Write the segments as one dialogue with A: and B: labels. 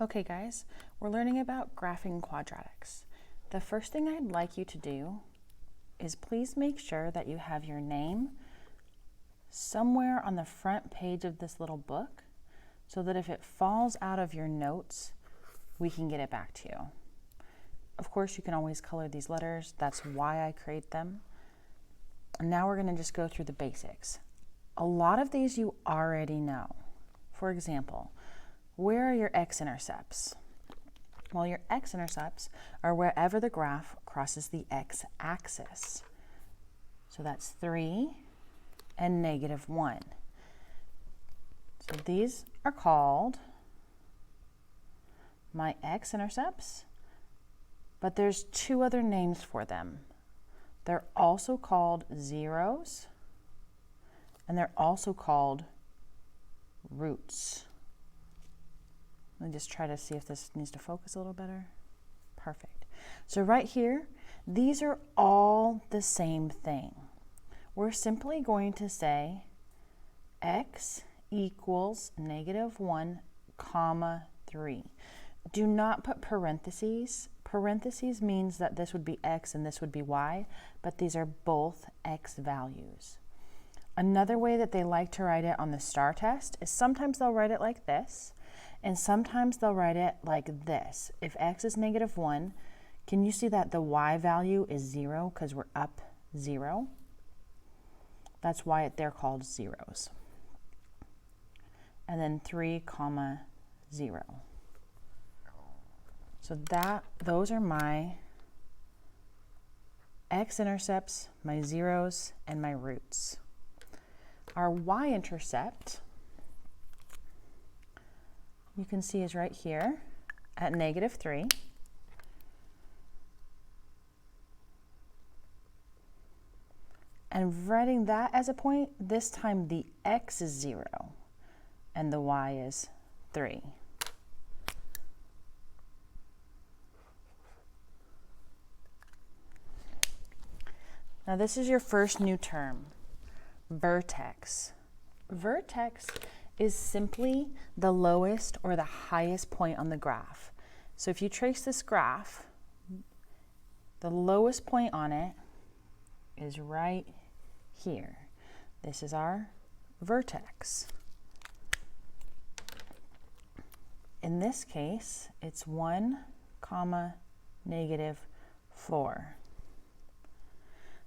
A: Okay guys, we're learning about graphing quadratics. The first thing I'd like you to do is please make sure that you have your name somewhere on the front page of this little book so that if it falls out of your notes, we can get it back to you. Of course, you can always color these letters. That's why I create them. And now we're going to just go through the basics. A lot of these you already know. For example, where are your x-intercepts? Well, your x-intercepts are wherever the graph crosses the x-axis. So that's 3 and -1. So these are called my x-intercepts, but there's two other names for them. They're also called zeros, and they're also called roots. Let me just try to see if this needs to focus a little better. Perfect. So right here, these are all the same thing. We're simply going to say x equals -1, 3. Do not put parentheses. Parentheses means that this would be x and this would be y, but these are both x values. Another way that they like to write it on the STAR test is sometimes they'll write it like this, and sometimes they'll write it like this. If x is -1, can you see that the y value is 0 because we're up 0? That's why they're called zeros. And then 3, 0. So those are my x-intercepts, my zeros, and my roots. Our y-intercept, you can see, is right here at -3. And writing that as a point, this time the x is 0 and the y is 3. Now this is your first new term, vertex. Vertex is simply the lowest or the highest point on the graph. So if you trace this graph, the lowest point on it is right here. This is our vertex. In this case, it's 1, -4.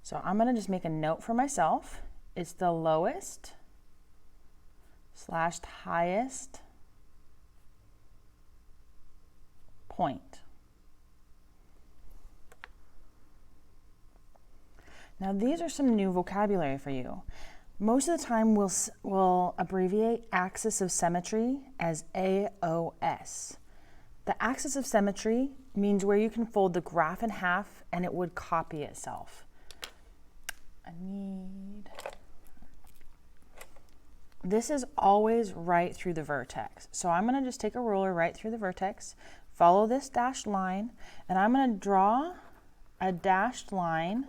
A: So I'm going to just make a note for myself. It's the lowest / highest point. Now these are some new vocabulary for you. Most of the time we'll abbreviate axis of symmetry as AOS. The axis of symmetry means where you can fold the graph in half and it would copy itself. This is always right through the vertex. So I'm going to just take a ruler right through the vertex, follow this dashed line, and I'm going to draw a dashed line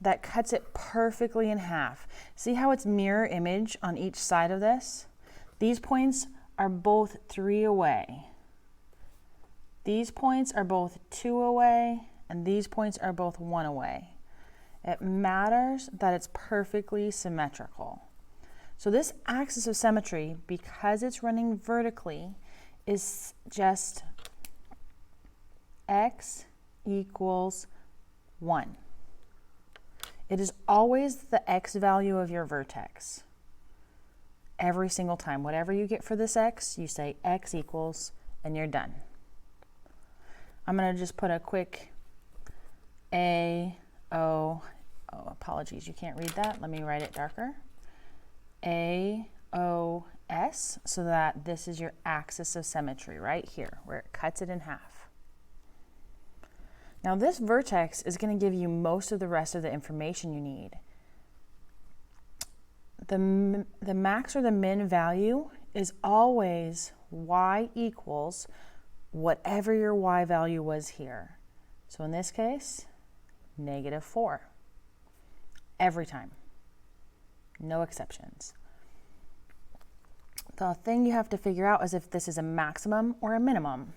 A: that cuts it perfectly in half. See how it's mirror image on each side of this? These points are both 3 away. These points are both 2 away, and these points are both 1 away. It matters that it's perfectly symmetrical. So this axis of symmetry, because it's running vertically, is just x equals 1. It is always the x value of your vertex. Every single time. Whatever you get for this x, you say x equals, and you're done. I'm going to just put a quick apologies, you can't read that. Let me write it darker. AOS, so that this is your axis of symmetry right here, where it cuts it in half. Now this vertex is going to give you most of the rest of the information you need. The max or the min value is always y equals whatever your y value was here. So in this case, -4. Every time. No exceptions. The thing you have to figure out is if this is a maximum or a minimum.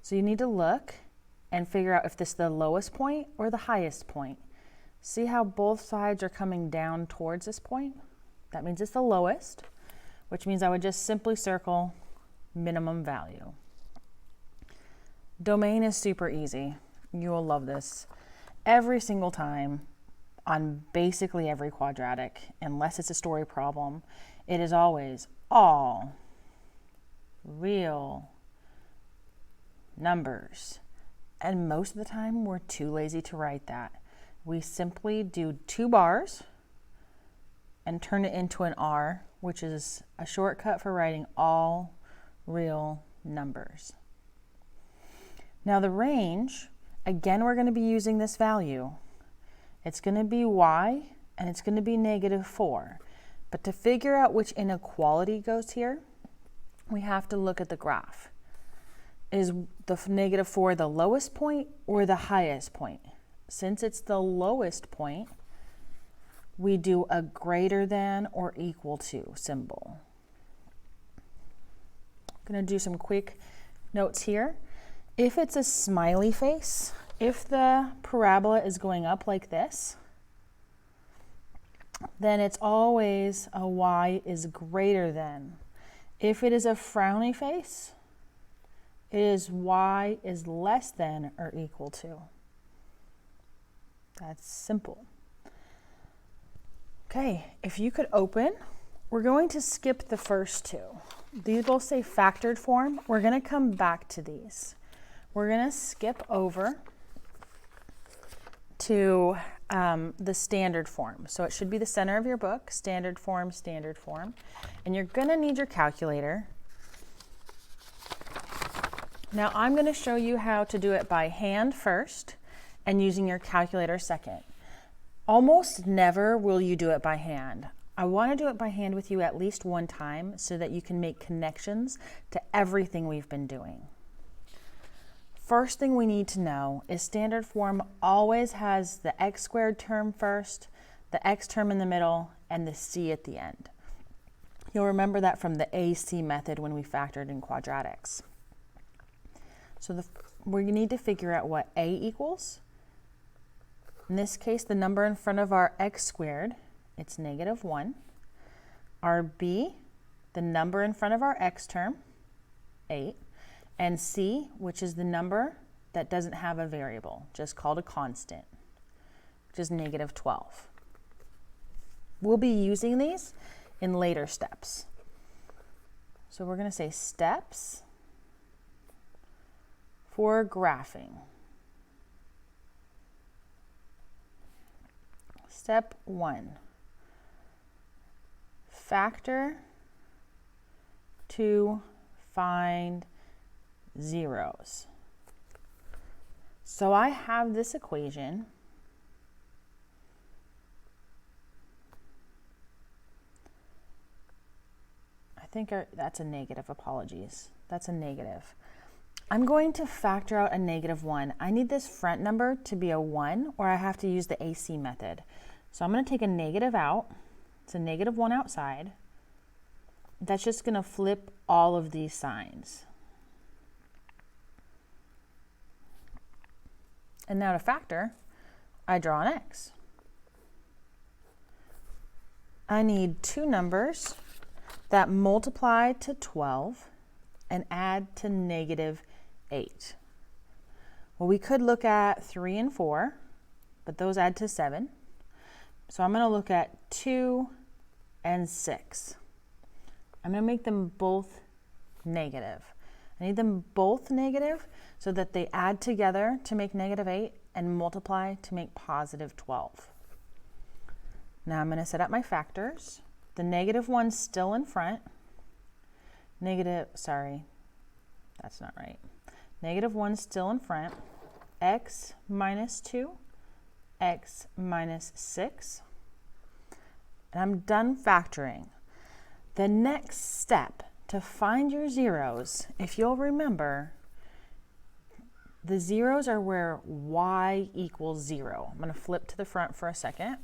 A: So you need to look and figure out if this is the lowest point or the highest point. See how both sides are coming down towards this point? That means it's the lowest, which means I would just simply circle minimum value. Domain is super easy. You will love this. Every single time on basically every quadratic, unless it's a story problem, it is always all real numbers. And most of the time we're too lazy to write that. We simply do 2 bars and turn it into an R, which is a shortcut for writing all real numbers. Now the range, again, we're going to be using this value. It's going to be y and it's going to be -4. But to figure out which inequality goes here, we have to look at the graph. Is the -4 the lowest point or the highest point? Since it's the lowest point, we do a greater than or equal to symbol. I'm going to do some quick notes here. If it's a smiley face, if the parabola is going up like this, then it's always a y is greater than. If it is a frowny face, it is y is less than or equal to. That's simple. Okay, if you could open, we're going to skip the first 2. These both say factored form. We're going to come back to these. We're going to skip over to the standard form. So it should be the center of your book, standard form, and you're going to need your calculator. Now I'm going to show you how to do it by hand first and using your calculator second. Almost never will you do it by hand. I want to do it by hand with you at least one time so that you can make connections to everything we've been doing. First thing we need to know is standard form always has the x squared term first, the x term in the middle, and the c at the end. You'll remember that from the AC method when we factored in quadratics. So we need to figure out what a equals. In this case, the number in front of our x squared, it's -1. Our b, the number in front of our x term, 8. And c, which is the number that doesn't have a variable, just called a constant, which is -12. We'll be using these in later steps. So we're going to say steps for graphing. Step 1, factor to find zeros. So I have this equation. I think that's a negative, apologies. That's a negative. I'm going to factor out a -1. I need this front number to be a 1 or I have to use the AC method. So I'm going to take a negative out. It's a -1 outside. That's just going to flip all of these signs. And now to factor, I draw an x. I need 2 numbers that multiply to 12 and add to -8. Well, we could look at 3 and 4, but those add to 7. So I'm going to look at 2 and 6. I'm going to make them both negative. I need them both negative so that they add together to make -8 and multiply to make +12. Now I'm going to set up my factors. The -1's still in front. That's not right. -1's still in front. X minus 2, x minus 6. And I'm done factoring. The next step to find your zeros, if you'll remember, the zeros are where y equals 0. I'm going to flip to the front for a second.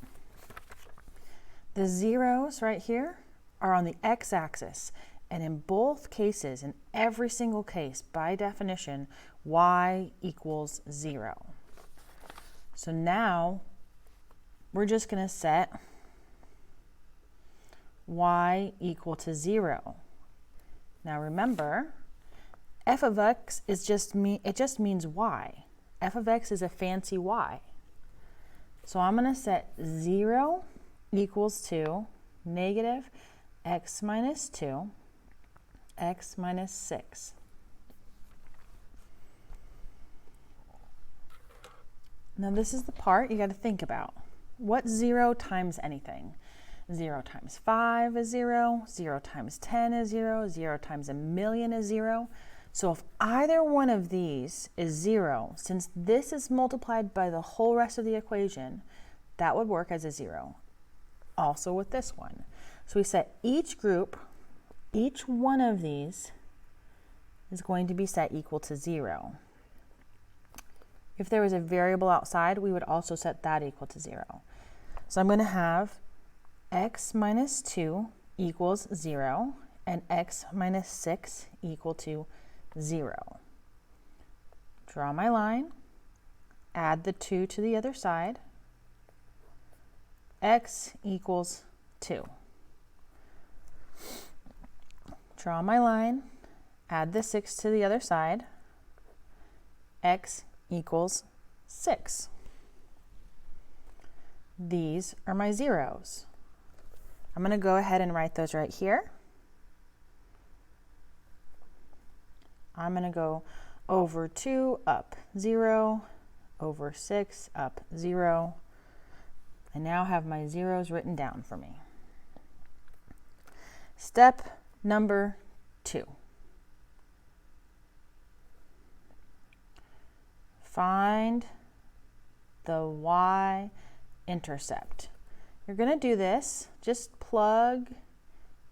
A: The zeros right here are on the x-axis. And in both cases, in every single case, by definition, y equals 0. So now we're just going to set y equal to 0. Now remember, f of x is just means y. F of x is a fancy y. So I'm going to set 0 equals to negative x minus 2, x minus 6. Now this is the part you got to think about. What's 0 times anything? 0 times 5 is 0, 0 times 10 is 0, 0 times a million is 0. So if either one of these is 0, since this is multiplied by the whole rest of the equation, that would work as a 0. Also with this one. So we set each group, each one of these is going to be set equal to 0. If there was a variable outside, we would also set that equal to 0. So I'm going to have x minus 2 equals 0 and x minus 6 equal to 0. Draw my line, add the 2 to the other side, x equals 2. Draw my line, add the 6 to the other side, x equals 6. These are my zeros. I'm going to go ahead and write those right here. I'm going to go over 2 up 0, over 6 up 0. I now have my zeros written down for me. Step number 2. Find the y-intercept. You're going to do this, just plug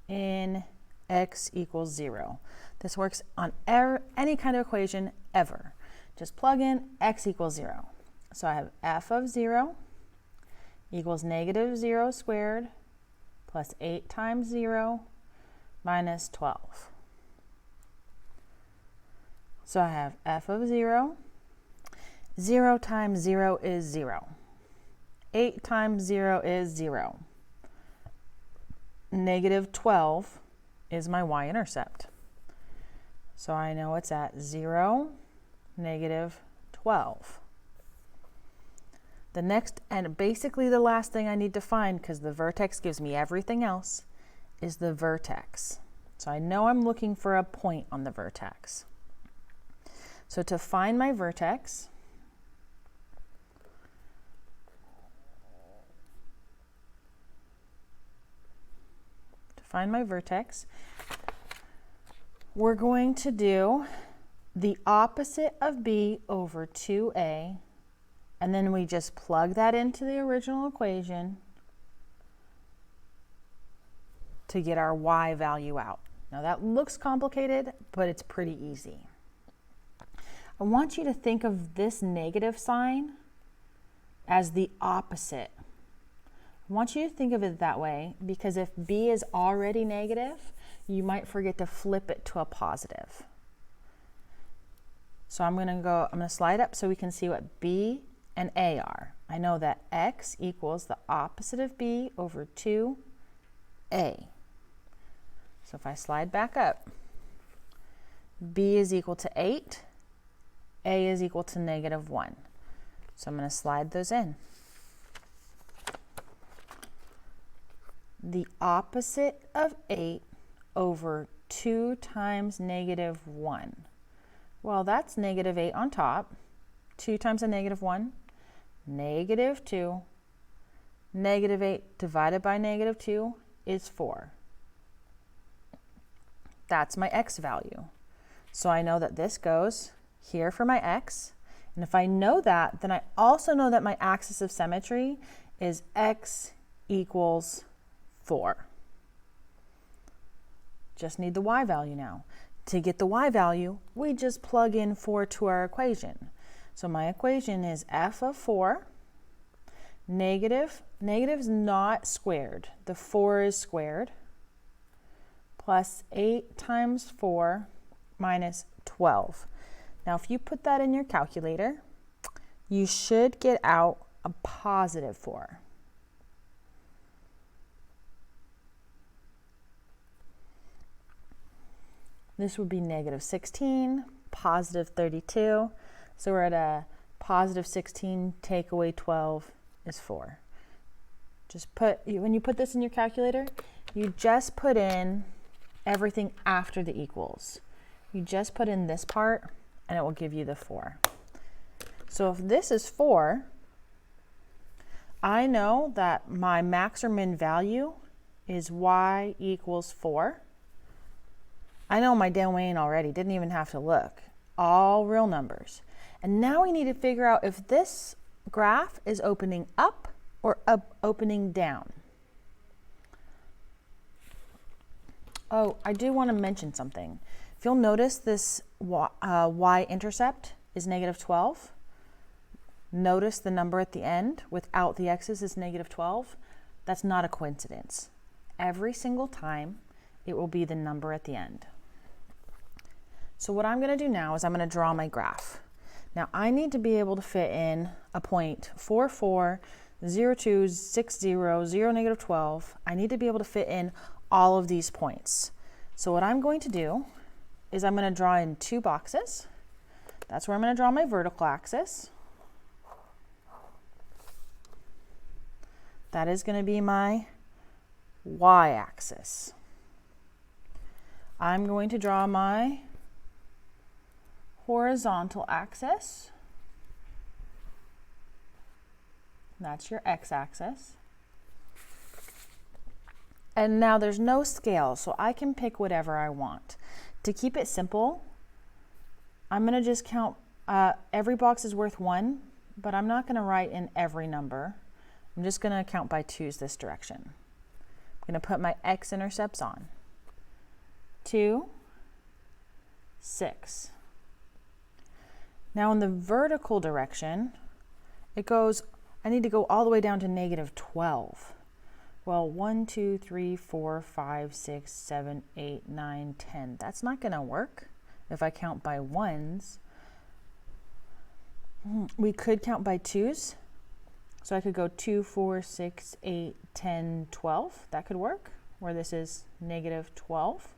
A: in x equals 0. This works on any kind of equation ever. Just plug in x equals 0. So I have f of 0 equals negative 0 squared plus 8 times 0 minus 12. So I have f of 0. 0 times 0 is 0. 8 times 0 is 0. Negative 12 is my y-intercept. So I know it's at 0, negative 12. The next, and basically the last thing I need to find, because the vertex gives me everything else, is the vertex. So I know I'm looking for a point on the vertex. So to find my vertex, we're going to do the opposite of b over 2a, and then we just plug that into the original equation to get our y value out. Now that looks complicated, but it's pretty easy. I want you to think of this negative sign as the opposite. I want you to think of it that way, because if b is already negative, you might forget to flip it to a positive. So I'm going to slide up so we can see what b and a are. I know that x equals the opposite of b over 2a. So if I slide back up, b is equal to 8, a is equal to negative 1. So I'm going to slide those in. The opposite of 8 over 2 times negative 1. Well, that's negative 8 on top. 2 times a negative 1, negative 2. Negative 8 divided by negative 2 is 4. That's my x value. So I know that this goes here for my x. And if I know that, then I also know that my axis of symmetry is x equals 4. Just need the y value now. To get the y value, we just plug in 4 to our equation. So my equation is f of 4, negative's not squared. The 4 is squared, plus 8 times 4 minus 12. Now, if you put that in your calculator, you should get out a positive 4. This would be negative 16, positive 32. So we're at a positive 16, take away 12 is 4. When you put this in your calculator, you just put in everything after the equals. You just put in this part and it will give you the 4. So if this is 4, I know that my max or min value is y equals 4. I know my domain already, didn't even have to look. All real numbers. And now we need to figure out if this graph is opening up or opening down. Oh, I do want to mention something. If you'll notice, this y-intercept is negative 12. Notice the number at the end without the x's is negative 12. That's not a coincidence. Every single time, it will be the number at the end. So what I'm going to do now is I'm going to draw my graph. Now I need to be able to fit in a point 4, 4, 0, 2, 6, 0, 0, negative 12. I need to be able to fit in all of these points. So what I'm going to do is I'm going to draw in 2 boxes. That's where I'm going to draw my vertical axis. That is going to be my y-axis. I'm going to draw my horizontal axis. That's your x-axis. And now there's no scale, so I can pick whatever I want. To keep it simple, I'm going to just count, every box is worth 1, but I'm not going to write in every number. I'm just going to count by 2s this direction. I'm going to put my x-intercepts on. 2, 6. Now in the vertical direction, it goes, I need to go all the way down to negative 12. Well, 1, 2, 3, 4, 5, 6, 7, 8, 9, 10. That's not going to work if I count by 1s. We could count by 2s. So I could go 2, 4, 6, 8, 10, 12. That could work, where this is negative 12.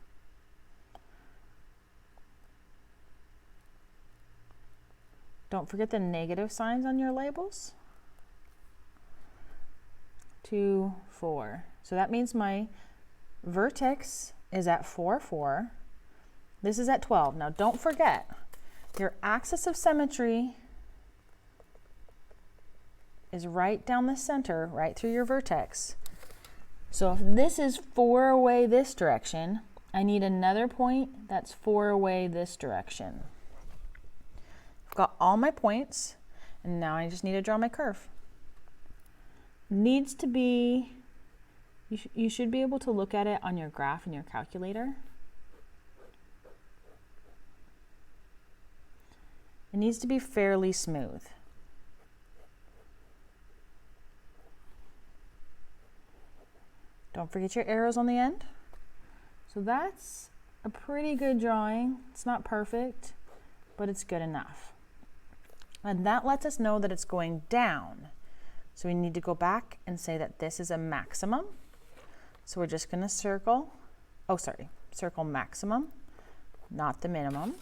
A: Don't forget the negative signs on your labels. 2, 4. So that means my vertex is at 4, 4. This is at 12. Now don't forget, your axis of symmetry is right down the center, right through your vertex. So if this is 4 away this direction, I need another point that's 4 away this direction. I've got all my points, and now I just need to draw my curve. Needs to be, you should be able to look at it on your graph in your calculator. It needs to be fairly smooth. Don't forget your arrows on the end. So that's a pretty good drawing. It's not perfect, but it's good enough. And that lets us know that it's going down. So we need to go back and say that this is a maximum. So we're just going to circle, circle maximum, not the minimum.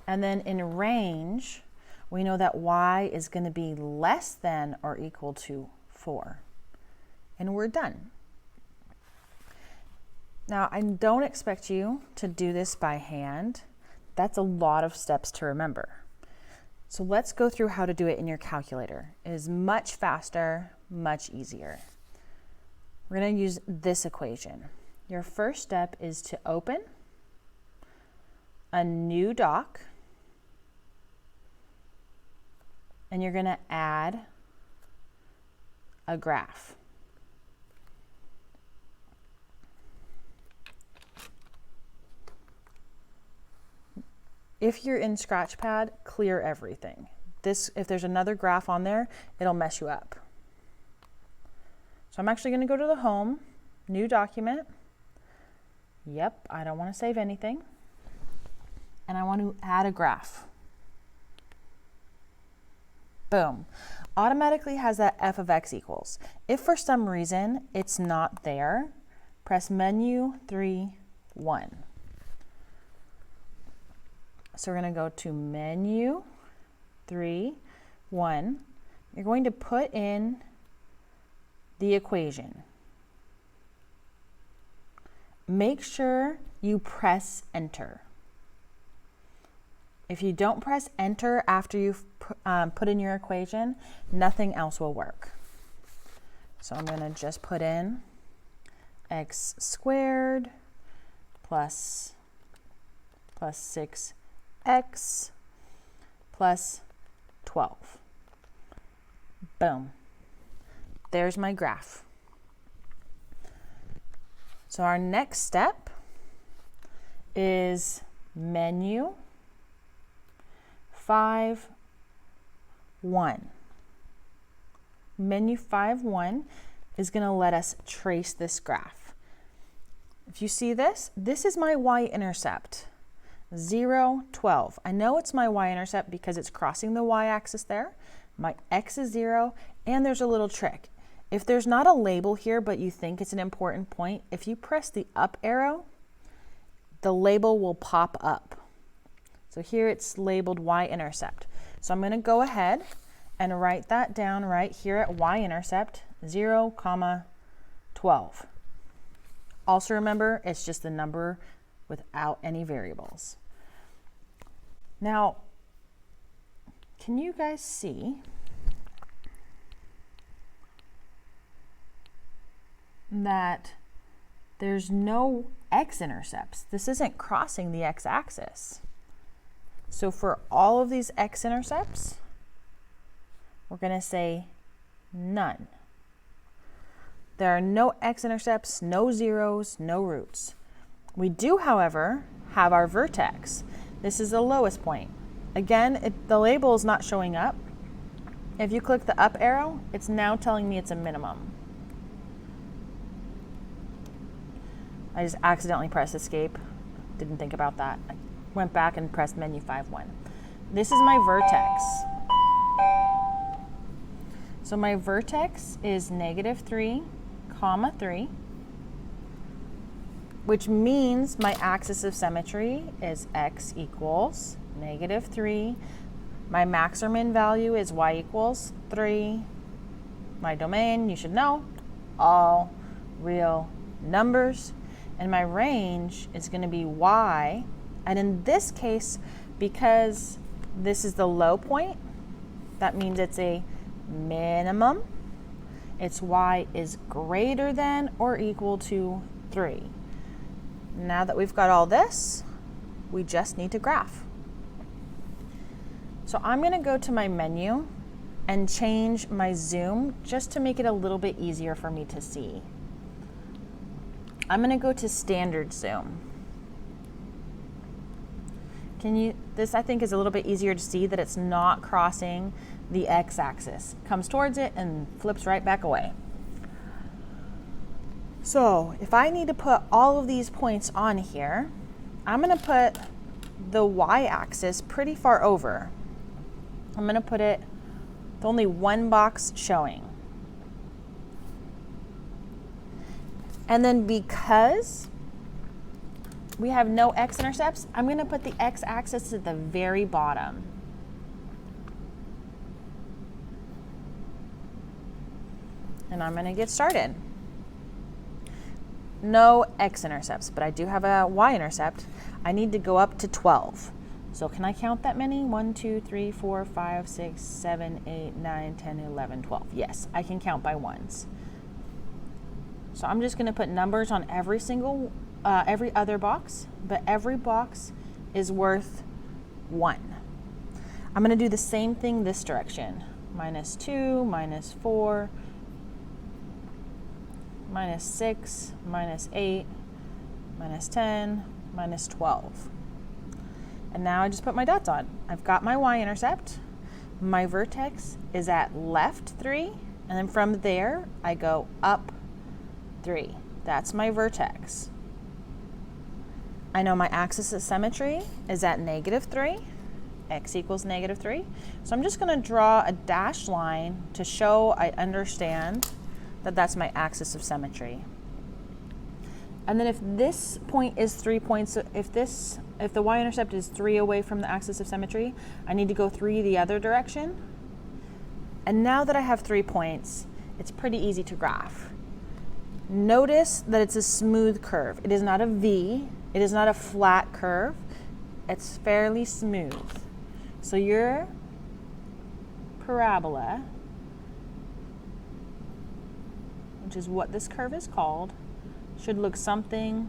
A: And then in range, we know that y is going to be less than or equal to 4. And we're done. Now, I don't expect you to do this by hand. That's a lot of steps to remember. So let's go through how to do it in your calculator. It is much faster, much easier. We're going to use this equation. Your first step is to open a new doc, and you're going to add a graph. If you're in Scratchpad, clear everything. If there's another graph on there, it'll mess you up. So I'm actually going to go to the home new document. Yep, I don't want to save anything. And I want to add a graph. Boom. Automatically has that f of x equals. If for some reason it's not there, press menu 3, 1. So we're going to go to menu 3, 1. You're going to put in the equation. Make sure you press enter. If you don't press enter after you've put in your equation, nothing else will work. So I'm going to just put in x squared plus 6x plus 12. Boom. There's my graph. So our next step is menu 5, 1. Menu 5, 1 is going to let us trace this graph. If you see this, this is my y-intercept, 0, 12. I know it's my y-intercept because it's crossing the y-axis there. My x is 0, and there's a little trick. If there's not a label here, but you think it's an important point, if you press the up arrow, the label will pop up. So here it's labeled y-intercept. So I'm going to go ahead and write that down right here at y-intercept, 0, 12. Also remember, it's just the number without any variables. Now, can you guys see that there's no x-intercepts? This isn't crossing the x-axis. So for all of these x-intercepts, we're going to say none. There are no x-intercepts, no zeros, no roots. We do, however, have our vertex. This is the lowest point. Again, the label is not showing up. If you click the up arrow, it's now telling me it's a minimum. I just accidentally pressed escape. Didn't think about that. I went back and pressed menu 5, 1. This is my vertex. So my vertex is -3, 3, which means my axis of symmetry is x equals -3. My max or min value is y equals 3. My domain, you should know, all real numbers. And my range is going to be y. And in this case, because this is the low point, that means it's a minimum. Its y is greater than or equal to 3. Now that we've got all this, we just need to graph. So I'm going to go to my menu and change my zoom just to make it a little bit easier for me to see. I'm going to go to standard zoom. This I think is a little bit easier to see that it's not crossing the x-axis. Comes towards it and flips right back away. So if I need to put all of these points on here, I'm going to put the y-axis pretty far over. I'm going to put it with only one box showing. And then because we have no x-intercepts, I'm going to put the x-axis at the very bottom. And I'm going to get started. No x-intercepts, but I do have a y-intercept. I need to go up to 12. So can I count that many? 1, 2, 3, 4, 5, 6, 7, 8, 9, 10, 11, 12. Yes, I can count by ones. So I'm just going to put numbers on every other box, but every box is worth 1. I'm going to do the same thing this direction. -2, -4, -6, -8, -10, -12. And now I just put my dots on. I've got my y-intercept. My vertex is at left 3, and then from there I go up 3. That's my vertex. I know my axis of symmetry is at -3. X equals -3. So I'm just going to draw a dashed line to show I understand that that's my axis of symmetry. And then if this point is 3 points, if the y-intercept is 3 away from the axis of symmetry, I need to go 3 the other direction. And now that I have 3 points, it's pretty easy to graph. Notice that it's a smooth curve. It is not a V. It is not a flat curve. It's fairly smooth. So your parabola, which is what this curve is called, should look something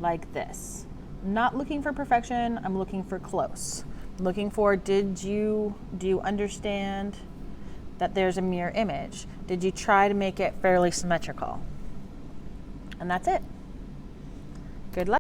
A: like this. I'm not looking for perfection, I'm looking for close. I'm looking for, do you understand that there's a mirror image? Did you try to make it fairly symmetrical? And that's it. Good luck.